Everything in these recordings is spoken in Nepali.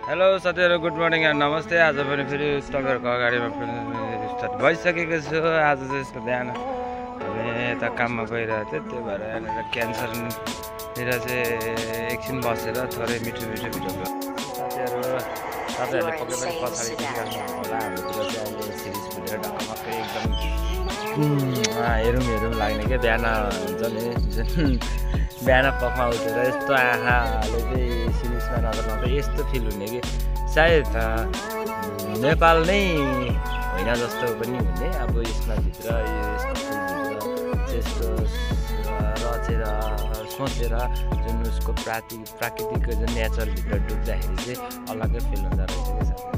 हेलो साथीहरु, गुड मर्निङ एन्ड नमस्ते। आज पनि फेरि तपाईहरुको अगाडिमा स्टार्ट भइसकेको छु। आज चाहिँ यसको बिहान हामी यता काममा गइरहेको थियो, त्यही भएर यहाँनिर क्यान्सरनिर चाहिँ एकछिन बसेर थोरै मिठो भिडियो साथीहरुले पक्कै पनि पछाडि देख्नु होला। हाम्रोतिर चाहिँ अहिले सिरिज भिडियो ढकमक्कै एकदम हेरौँ लाग्ने क्या। बिहान हुन्छ नि जुन बिहान पखमा उठेर यस्तो आँखाले चाहिँ सिरिजमा नगर्दा यस्तो फिल हुने कि सायद नेपाल नै होइन जस्तो पनि हुने। अब यसमा भित्र यसको फुलभित्र यस्तो रचेर सोचेर जुन उसको प्राकृतिक जुन नेचरभित्र डुब्दाखेरि चाहिँ अलग्गै फिल हुँदो रहेछ क्या साथी।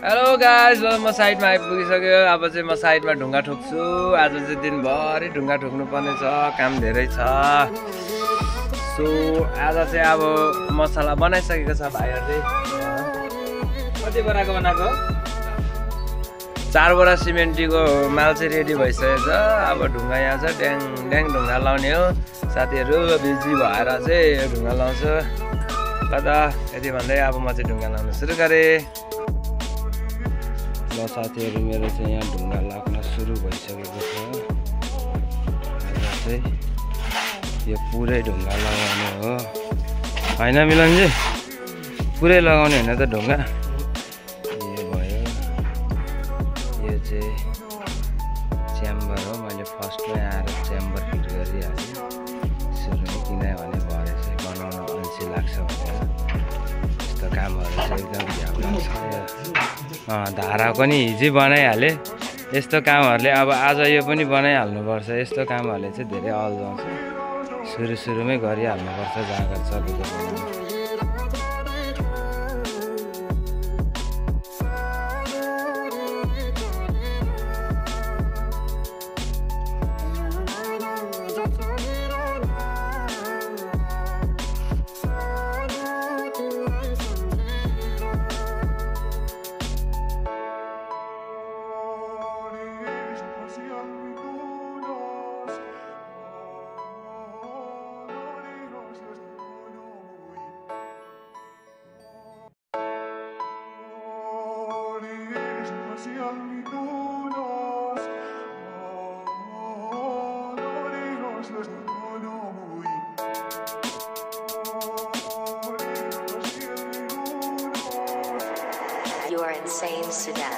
हेलो गाइज, म साइडमा आइपुगिसक्यो। अब चाहिँ म साइडमा ढुङ्गा ठोक्छु। आज चाहिँ दिनभरि ढुङ्गा ठोक्नु पर्ने छ, काम धेरै छ। सो आज चाहिँ अब मसला बनाइसकेको छ भाइहरूले। कति बोराको बनाएको? 4 बोरा सिमेन्टीको माल चाहिँ रेडी भइसकेको छ। अब ढुङ्गा यहाँ छ, ड्याङ ड्याङ ढुङ्गा लाउने हो। साथीहरू बिजी भएर चाहिँ ढुङ्गा लाउँछ कता यति भन्दै अब म चाहिँ ढुङ्गा लाउन सुरु गरेँ। ल साथीहरू, मेरो चाहिँ यहाँ ढुङ्गा लाग्न सुरु भइसकेको छ। आज चाहिँ यो पुरै ढुङ्गा लगाउने हो होइन मिलनजी? पुरै लगाउने होइन त ढुङ्गा। यो भयो, यो चाहिँ च्याम्बर हो। मैले फर्स्टमै आएर च्याम्बर फिट गरिहालेँ सुरुमै, किनभने भरे चाहिँ बनाउन अल्छी लाग्छ भनेर। यस्तो कामहरू चाहिँ एकदम झ्याउ लाग्छ। धारा पनि हिजै बनाइहालेँ। यस्तो कामहरूले अब आज यो पनि बनाइहाल्नुपर्छ। यस्तो कामहरूले चाहिँ धेरै अल्झाउँछ। सुरुमै गरिहाल्नुपर्छ जाँगर चलेको बेलामा। You are insane, Sudan.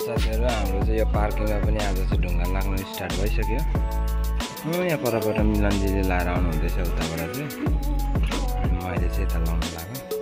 साथीहरु, हाम्रो चाहिँ यो पार्किङमा पनि आज चाहिँ ढुङ्गा लाग्न स्टार्ट भइसक्यो। यहाँ परबाट मिलनजीले लाएर आउनु हुँदैछ उताबाट चाहिँ, अनि मैले चाहिँ यता लाउन लाग्यो।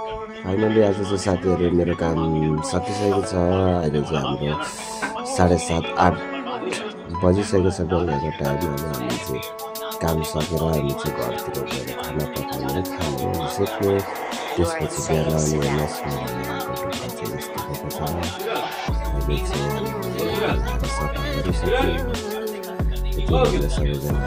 फाइनली आज चाहिँ साथीहरू मेरो काम सकिसकेको छ। अहिले चाहिँ हाम्रो 7:30-8 बजिसकेको छ बेलुकाको टाइम। हामी चाहिँ काम सकेर हामी चाहिँ घरतिर गएर खाना पकाउने खाने सेक्ने त्यसपछि बिहान आउने मेसमा चाहिँ यस्तो भएको छ। अहिले चाहिँ हामी सफा गरिसक्यौँ। सबैजना